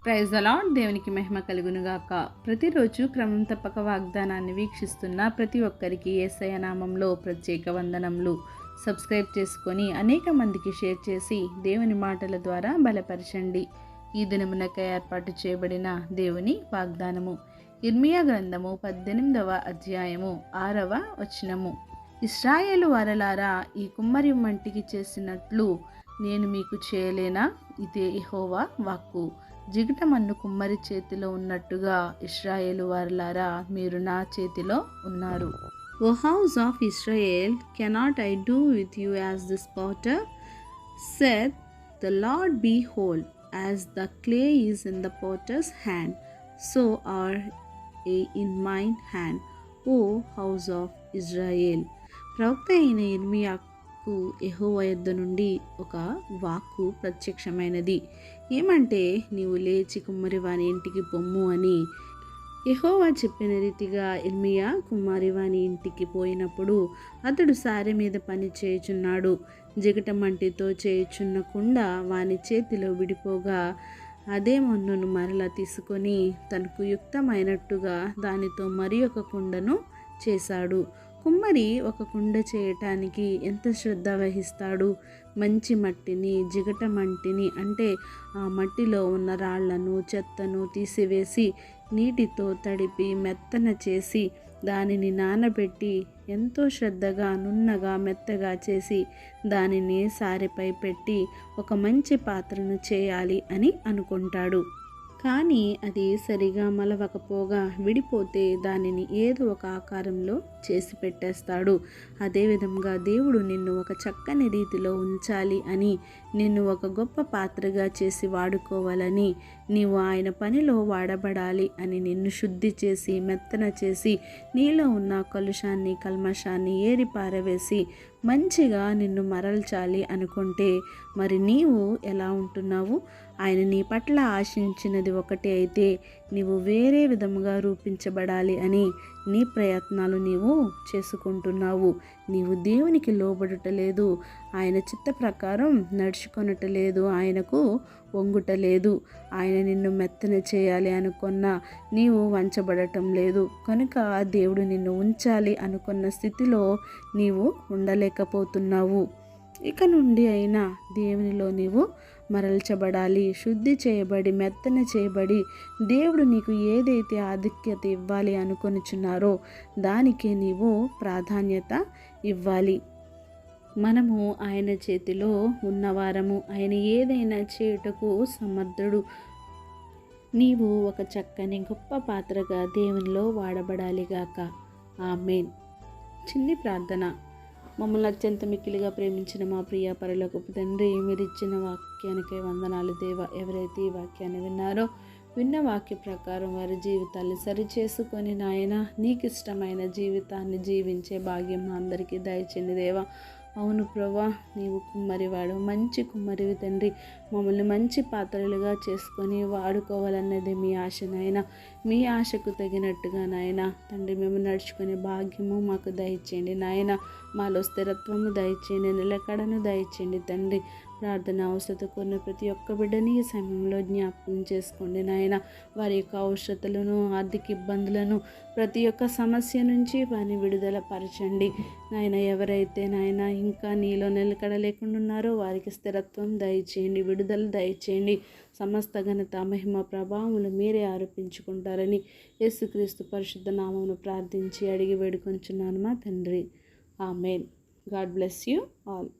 Praise the lord. దేవునికి మహిమ కలుగునుగాక. ప్రతిరోజు క్రమం తప్పక వాగ్దానాన్ని వీక్షిస్తున్న ప్రతి ఒక్కరికి యేసయ్య నామంలో ప్రత్యేక వందనములు. సబ్స్క్రైబ్ చేసుకొని అనేక మందికి షేర్ చేసి దేవుని మాటల ద్వారా బలపరచండి. ఈ దినమునకై ఏర్పాటు చేయబడిన దేవుని వాగ్దానము ఇర్మియా గ్రంథము 18వ అధ్యాయము 6వ వచనము. ఇశ్రాయేలు వారలారా, ఈ కుమ్మరి మంటికి చేసినట్లు నేను మీకు చేయలేనా? ఇదే యెహోవా వాక్కు. జిగటమన్ను కుమ్మరి చేతిలో ఉన్నట్టుగా ఇశ్రాయేలు వారలారా, మీరు నా చేతిలో ఉన్నారు. O house of Israel, cannot I do with you as this potter? Said the Lord, behold, as the clay is in the potter's hand, so are ye in mine hand, O house of Israel. ప్రవక్త అయిన ఇర్మియాకు యెహోవా యొద్ద నుండి ఒక వాక్కు ప్రత్యక్షమైనది. ఏమంటే, నీవు లేచి కుమ్మరివాని ఇంటికి పొమ్ము అని. యెహోవా చెప్పిన రీతిగా ఇర్మియా కుమ్మరివాని ఇంటికి పోయినప్పుడు అతడు సారె మీద పని చేయుచున్నాడు. జిగటమంటితో చేయుచున్న కుండ వాని చేతిలో విడిపోగా అదే మన్నును మరలా తీసుకొని తనకు యుక్తమైనట్టుగా దానితో మరి ఒక కుండను చేశాడు. కుమ్మరి ఒక కుండ చేయటానికి ఎంత శ్రద్ధ వహిస్తాడు. మంచి మట్టిని, జిగటమంటిని అంటే ఆ మట్టిలో ఉన్న రాళ్లను, చెత్తను తీసివేసి నీటితో తడిపి మెత్తన చేసి దానిని నానబెట్టి ఎంతో శ్రద్ధగా నున్నగా మెత్తగా చేసి దానిని సారెపై పెట్టి ఒక మంచి పాత్రను చేయాలి అని అనుకుంటాడు. కానీ అది సరిగా మలవకపోగా విడిపోతే దానిని ఏదో ఒక ఆకారంలో చేసి పెట్టేస్తాడు. అదేవిధంగా దేవుడు నిన్ను ఒక చక్కని రీతిలో ఉంచాలి అని, నిన్ను ఒక గొప్ప పాత్రగా చేసి వాడుకోవాలని, నీవు ఆయన పనిలో వాడబడాలి అని నిన్ను శుద్ధి చేసి మెత్తన చేసి నీలో ఉన్న కలుషాన్ని కల్మషాన్ని ఏరి పారవేసి మంచిగా నిన్ను మరల్చాలి అనుకుంటే మరి నీవు ఎలా ఉంటున్నావు? ఆయన నీ పట్ల ఆశించినది ఒకటి అయితే నీవు వేరే విధముగా రూపించబడాలి అని నీ ప్రయత్నాలు నీవు చేసుకుంటున్నావు. నీవు దేవునికి లోబడుటలేదు, ఆయన చిత్త ప్రకారం నడుచుకొనటలేదు, ఆయనకు వంగుటలేదు. ఆయన నిన్ను మెత్తన చేయాలి అనుకున్న నీవు వంచబడటం లేదు. కనుక దేవుడు నిన్ను ఉంచాలి అనుకున్న స్థితిలో నీవు ఉండలేకపోతున్నావు. ఇక నుండి అయినా దేవునిలో నీవు మరల్చబడాలి, శుద్ధి చేయబడి మెత్తన చేయబడి దేవుడు నీకు ఏదైతే ఆధిక్యత ఇవ్వాలి అనుకొనుచున్నారో దానికే నీవు ప్రాధాన్యత ఇవ్వాలి. మనము ఆయన చేతిలో ఉన్నవారము. ఆయన ఏదైనా చేయుటకు సమర్థుడు. నీవు ఒక చక్కని గొప్ప పాత్రగా దేవునిలో వాడబడాలిగాక. ఆమేన్. చిన్ని ప్రార్థన. మమ్మల్ని అత్యంత మిక్కిలిగా ప్రేమించిన మా ప్రియ పరలోకపు తండ్రి, మీరు ఇచ్చిన వాక్యానికై వందనాలు దేవా. ఎవరైతే ఈ వాక్యాన్ని విన్నారో విన్న వాక్య ప్రకారం వారి జీవితాన్ని సరిచేసుకొని నాయన నీకు ఇష్టమైన జీవితాన్ని జీవించే భాగ్యం అందరికీ దయచేయండి దేవా. అవును ప్రభా, నీవు కుమ్మరివాడు, మంచి కుమ్మరివి తండ్రి. మమ్మల్ని మంచి పాత్రలుగా చేసుకొని వాడుకోవాలన్నది మీ ఆశ నాయన. మీ ఆశకు తగినట్టుగా నాయన తండ్రి మేము నడుచుకునే భాగ్యము మాకు దయచేయండి నాయన. మాలో స్థిరత్వము దయచేయండి, నిలకడను దయచేయండి తండ్రి. ప్రార్థన అవసరత కొన్న ప్రతి ఒక్క బిడ్డని ఈ సమయంలో జ్ఞాపకం చేసుకోండి నాయన. వారి యొక్క అవసరతలను, ఆర్థిక ఇబ్బందులను, ప్రతి ఒక్క సమస్య నుంచి వారిని విడుదల పరచండి నాయన. ఎవరైతే నాయన ఇంకా నీలో నిలకడ లేకుండా ఉన్నారో వారికి స్థిరత్వం దయచేయండి, విడుదల దయచేయండి. సమస్త ఘనత, మహిమ, ప్రభావములు మీరే ఆరోపించుకుంటారని యేసుక్రీస్తు పరిశుద్ధ నామమును ప్రార్థించి అడిగి వేడుకొంచున్నాను మా తండ్రి. Amen. God bless you all.